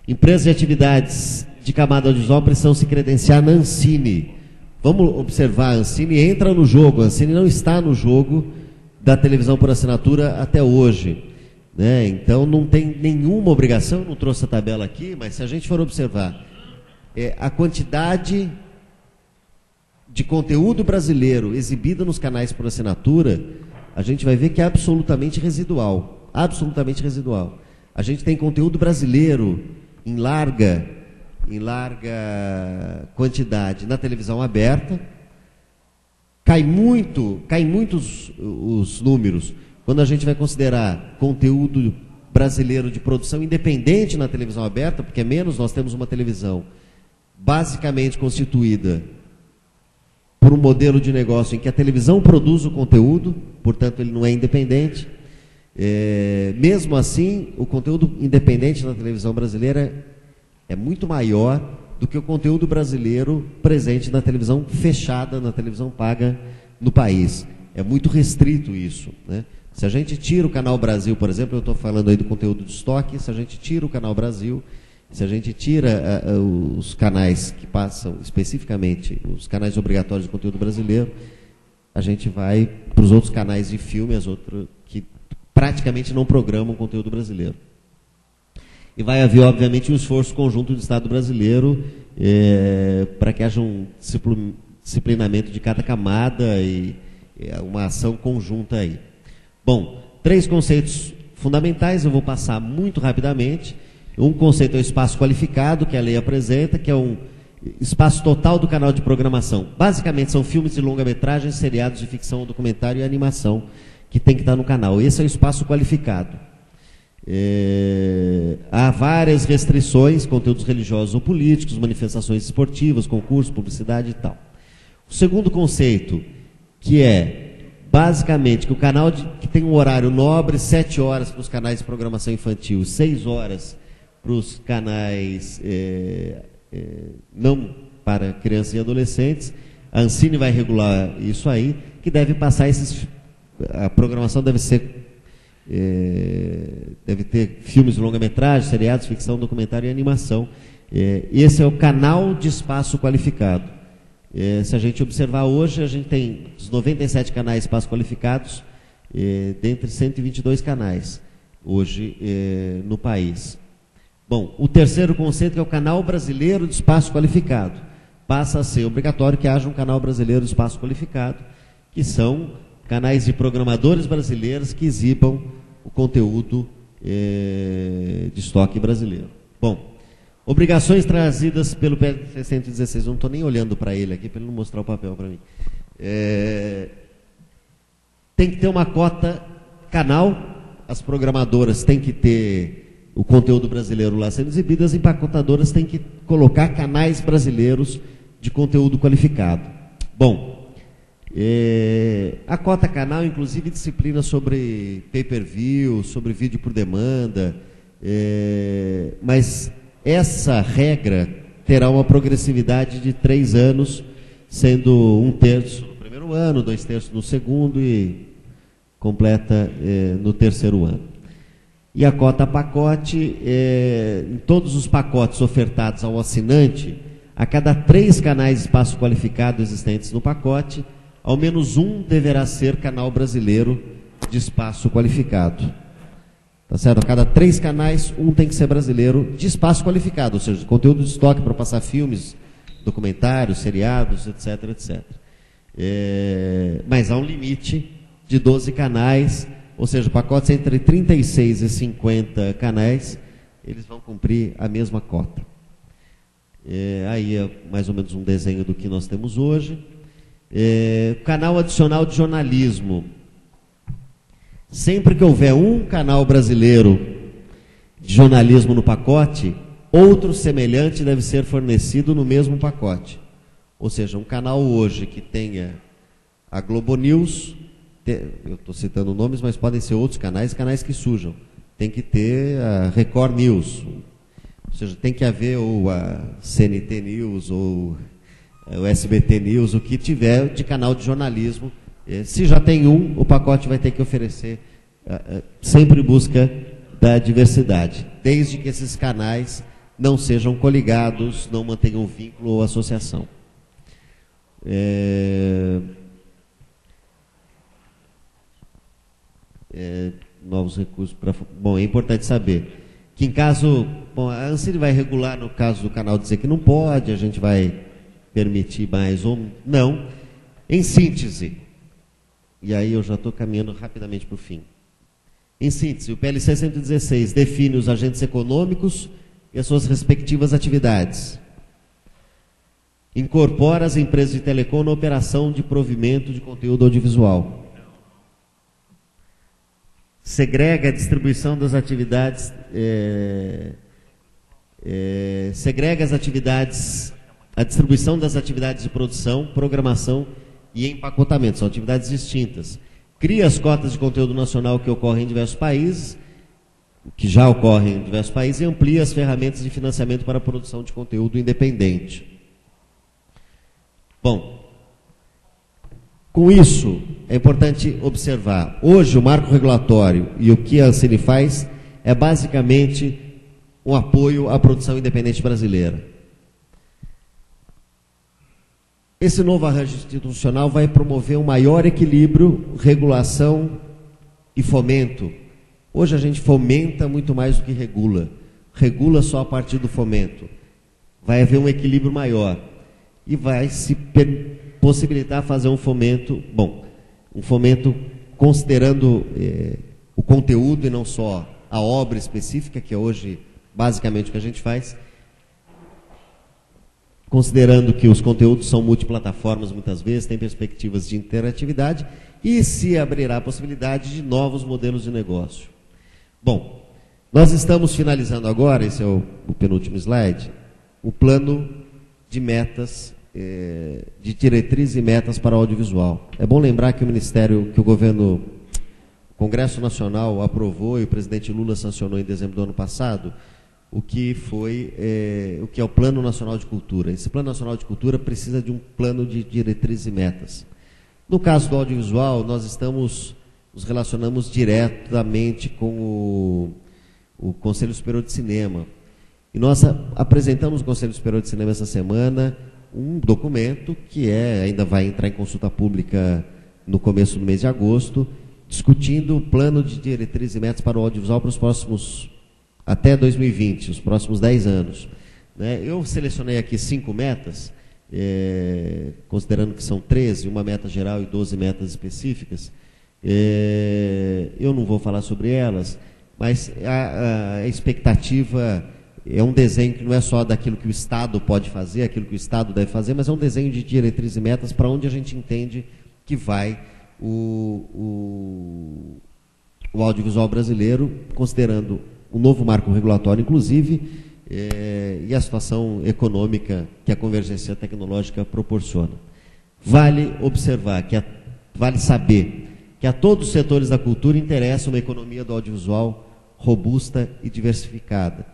Empresas e atividades de camada audiovisual precisam se credenciar na Ancine. Vamos observar, a Ancine entra no jogo, a Ancine não está no jogo da televisão por assinatura até hoje, né? Então não tem nenhuma obrigação, não trouxe a tabela aqui, mas se a gente for observar a quantidade de conteúdo brasileiro exibido nos canais por assinatura, a gente vai ver que é absolutamente residual, absolutamente residual. A gente tem conteúdo brasileiro em larga quantidade na televisão aberta. Cai muitos os números quando a gente vai considerar conteúdo brasileiro de produção independente na televisão aberta, porque menos nós temos uma televisão basicamente constituída por um modelo de negócio em que a televisão produz o conteúdo, portanto ele não é independente. Mesmo assim, o conteúdo independente na televisão brasileira é muito maior do que o conteúdo brasileiro presente na televisão fechada, na televisão paga no país. É muito restrito isso, né? Se a gente tira o Canal Brasil, por exemplo, eu estou falando aí do conteúdo de estoque, se a gente tira o Canal Brasil, se a gente tira os canais que passam especificamente, os canais obrigatórios de conteúdo brasileiro, a gente vai para os outros canais de filme, as outras que praticamente não programam conteúdo brasileiro. E vai haver, obviamente, um esforço conjunto do Estado brasileiro para que haja um disciplinamento de cada camada e uma ação conjunta aí. Bom, 3 conceitos fundamentais, eu vou passar muito rapidamente. Um conceito é o espaço qualificado, que a lei apresenta, que é um espaço total do canal de programação. Basicamente são filmes de longa-metragem, seriados de ficção, documentário e animação que tem que estar no canal. Esse é o espaço qualificado. Há várias restrições, conteúdos religiosos ou políticos, manifestações esportivas, concursos, publicidade e tal. O segundo conceito, que é basicamente que o canal que tem um horário nobre, 7 horas para os canais de programação infantil, 6 horas para os canais não para crianças e adolescentes, a Ancine vai regular isso aí, que deve passar a programação deve ter filmes de longa-metragem, seriados, ficção, documentário e animação. Esse é o canal de espaço qualificado. Se a gente observar hoje, a gente tem os 97 canais de espaço qualificados, dentre 122 canais, hoje no país. Bom, o terceiro conceito é o canal brasileiro de espaço qualificado. Passa a ser obrigatório que haja um canal brasileiro de espaço qualificado, que são canais de programadores brasileiros que exibam o conteúdo de estoque brasileiro. Bom, obrigações trazidas pelo PLC 116, eu não estou nem olhando para ele aqui, para ele não mostrar o papel para mim. Tem que ter uma cota canal, as programadoras têm que ter o conteúdo brasileiro lá sendo exibido, as empacotadoras têm que colocar canais brasileiros de conteúdo qualificado. Bom, a cota canal, inclusive, disciplina sobre pay-per-view, sobre vídeo por demanda, mas essa regra terá uma progressividade de 3 anos, sendo 1/3 no primeiro ano, 2/3 no segundo e completa no terceiro ano. E a cota pacote, em todos os pacotes ofertados ao assinante, a cada 3 canais de espaço qualificado existentes no pacote, ao menos um deverá ser canal brasileiro de espaço qualificado. Tá certo? A cada 3 canais, um tem que ser brasileiro de espaço qualificado, ou seja, conteúdo de estoque para passar filmes, documentários, seriados, etc, etc. Mas há um limite de 12 canais, ou seja, pacotes entre 36 e 50 canais, eles vão cumprir a mesma cota. Aí é mais ou menos um desenho do que nós temos hoje. Canal adicional de jornalismo. Sempre que houver um canal brasileiro de jornalismo no pacote, outro semelhante deve ser fornecido no mesmo pacote. Ou seja, um canal hoje que tenha a Globo News, eu estou citando nomes, mas podem ser outros canais que surjam. Tem que ter a Record News, ou seja, tem que haver ou a CNT News ou o SBT News, o que tiver de canal de jornalismo. Se já tem um, o pacote vai ter que oferecer sempre em busca da diversidade, desde que esses canais não sejam coligados, não mantenham vínculo ou associação. Novos recursos para... Bom, é importante saber que em caso... Bom, a Ancine vai regular no caso do canal dizer que não pode, a gente vai permitir mais ou não. Em síntese, e aí eu já estou caminhando rapidamente para o fim. Em síntese, o PLC 116 define os agentes econômicos e as suas respectivas atividades. Incorpora as empresas de telecom na operação de provimento de conteúdo audiovisual. Segrega a distribuição das atividades, segrega as atividades, a distribuição das atividades de produção, programação e empacotamento, são atividades distintas. Cria as cotas de conteúdo nacional que ocorrem em diversos países, que já ocorrem em diversos países, e amplia as ferramentas de financiamento para a produção de conteúdo independente. Bom, com isso, é importante observar, hoje o marco regulatório e o que a Ancine faz é basicamente um apoio à produção independente brasileira. Esse novo arranjo institucional vai promover um maior equilíbrio, regulação e fomento. Hoje a gente fomenta muito mais do que regula. Regula só a partir do fomento. Vai haver um equilíbrio maior. E vai se possibilitar fazer um fomento, bom, um fomento considerando o conteúdo e não só a obra específica, que é hoje basicamente o que a gente faz, considerando que os conteúdos são multiplataformas muitas vezes, tem perspectivas de interatividade e se abrirá a possibilidade de novos modelos de negócio. Bom, nós estamos finalizando agora, esse é o penúltimo slide, o plano de metas, de diretrizes e metas para o audiovisual. É bom lembrar que o Congresso Nacional aprovou e o presidente Lula sancionou em dezembro do ano passado o que é o Plano Nacional de Cultura. Esse Plano Nacional de Cultura precisa de um plano de diretrizes e metas. No caso do audiovisual, nós nos relacionamos diretamente com o Conselho Superior de Cinema. E nós apresentamos no Conselho Superior de Cinema essa semana um documento que ainda vai entrar em consulta pública no começo do mês de agosto, discutindo o plano de diretrizes e metas para o audiovisual para os próximos, até 2020, os próximos 10 anos. Né? Eu selecionei aqui 5 metas, considerando que são 13, uma meta geral e 12 metas específicas. Eu não vou falar sobre elas, mas a expectativa é um desenho que não é só daquilo que o Estado pode fazer, aquilo que o Estado deve fazer, mas é um desenho de diretrizes e metas para onde a gente entende que vai o audiovisual brasileiro, considerando o novo marco regulatório, inclusive, e a situação econômica que a convergência tecnológica proporciona. Vale observar, vale saber que a todos os setores da cultura interessa uma economia do audiovisual robusta e diversificada.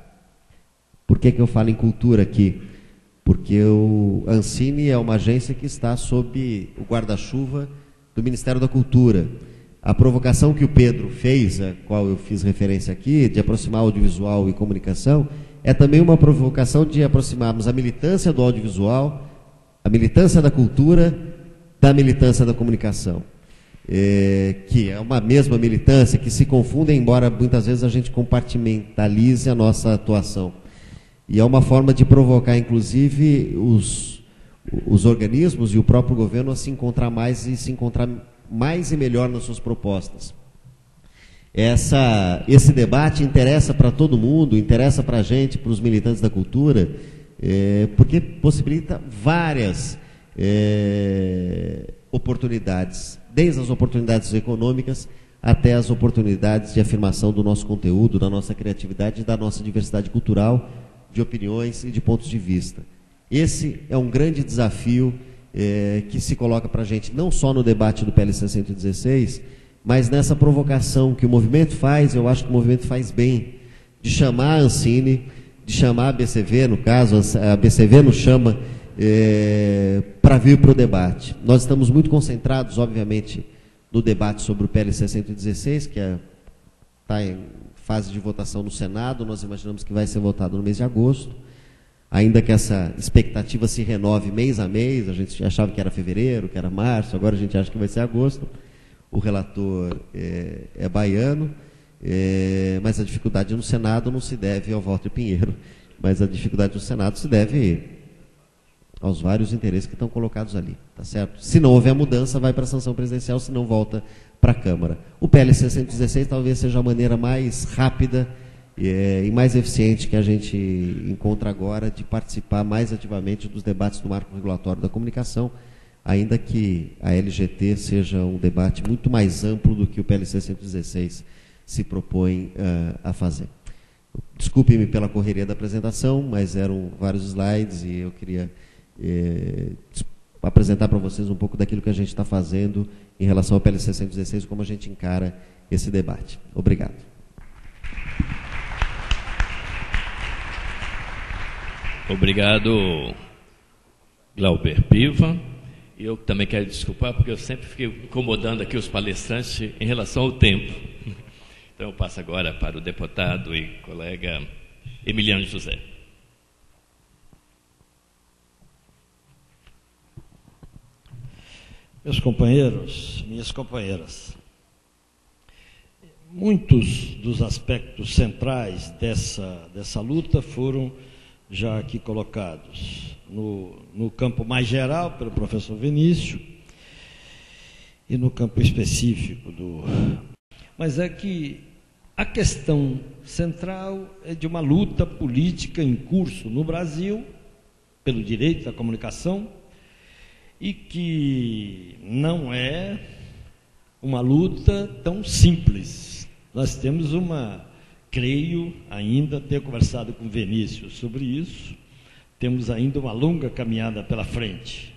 Por que eu falo em cultura aqui? Porque a Ancine é uma agência que está sob o guarda-chuva do Ministério da Cultura. A provocação que o Pedro fez, a qual eu fiz referência aqui, de aproximar audiovisual e comunicação, é também uma provocação de aproximarmos a militância do audiovisual, a militância da cultura, da militância da comunicação. Que é uma mesma militância, que se confundem, embora muitas vezes a gente compartimentalize a nossa atuação. E é uma forma de provocar, inclusive, os organismos e o próprio governo a se encontrar mais e melhor nas suas propostas. Esse debate interessa para todo mundo, interessa para a gente, para os militantes da cultura, porque possibilita várias oportunidades, desde as oportunidades econômicas até as oportunidades de afirmação do nosso conteúdo, da nossa criatividade e da nossa diversidade cultural, de opiniões e de pontos de vista. Esse é um grande desafio que se coloca para a gente, não só no debate do PLC 116, mas nessa provocação que o movimento faz, eu acho que o movimento faz bem, de chamar a Ancine, de chamar a BCV, no caso, a BCV nos chama para vir para o debate. Nós estamos muito concentrados, obviamente, no debate sobre o PLC 116, que está em fase de votação no Senado, nós imaginamos que vai ser votado no mês de agosto, ainda que essa expectativa se renove mês a mês. A gente achava que era fevereiro, que era março, agora a gente acha que vai ser agosto. O relator é baiano, mas a dificuldade no Senado não se deve ao Walter Pinheiro, mas a dificuldade no Senado se deve aos vários interesses que estão colocados ali, tá certo? Se não houver mudança, vai para a sanção presidencial, se não volta para a Câmara. O PLC 116 talvez seja a maneira mais rápida e mais eficiente que a gente encontra agora de participar mais ativamente dos debates do marco regulatório da comunicação, ainda que a LGT seja um debate muito mais amplo do que o PLC 116 se propõe a fazer. Desculpe-me pela correria da apresentação, mas eram vários slides e eu queria apresentar para vocês um pouco daquilo que a gente está fazendo em relação ao PLC 116 e como a gente encara esse debate. Obrigado. Obrigado, Glauber Piva. Eu também quero desculpar, porque eu sempre fiquei incomodando aqui os palestrantes em relação ao tempo. Então, eu passo agora para o deputado e colega Emiliano José. Meus companheiros, minhas companheiras, muitos dos aspectos centrais dessa luta foram já aqui colocados no campo mais geral pelo professor Vinícius e no campo específico Mas é que a questão central é de uma luta política em curso no Brasil pelo direito à comunicação e que não é uma luta tão simples. Nós temos creio ainda ter conversado com Vinícius sobre isso, temos ainda uma longa caminhada pela frente.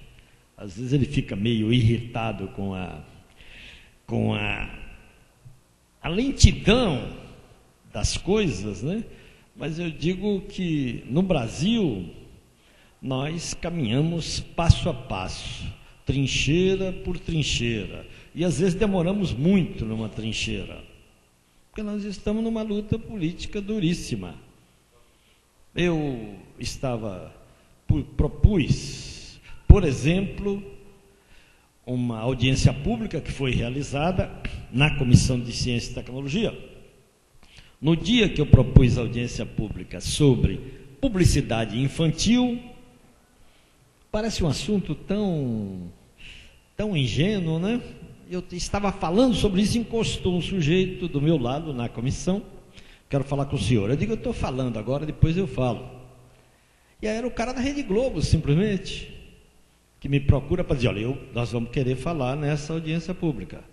Às vezes ele fica meio irritado com a lentidão das coisas, né? Mas eu digo que no Brasil nós caminhamos passo a passo, trincheira por trincheira, e às vezes demoramos muito numa trincheira, porque nós estamos numa luta política duríssima. Eu propus, por exemplo, uma audiência pública que foi realizada na Comissão de Ciência e Tecnologia. No dia que eu propus a audiência pública sobre publicidade infantil, parece um assunto tão ingênuo, né? Eu estava falando sobre isso, encostou um sujeito do meu lado na comissão, quero falar com o senhor. Eu digo, eu estou falando agora, depois eu falo. E aí era o cara da Rede Globo, simplesmente, que me procura para dizer, olha, nós vamos querer falar nessa audiência pública.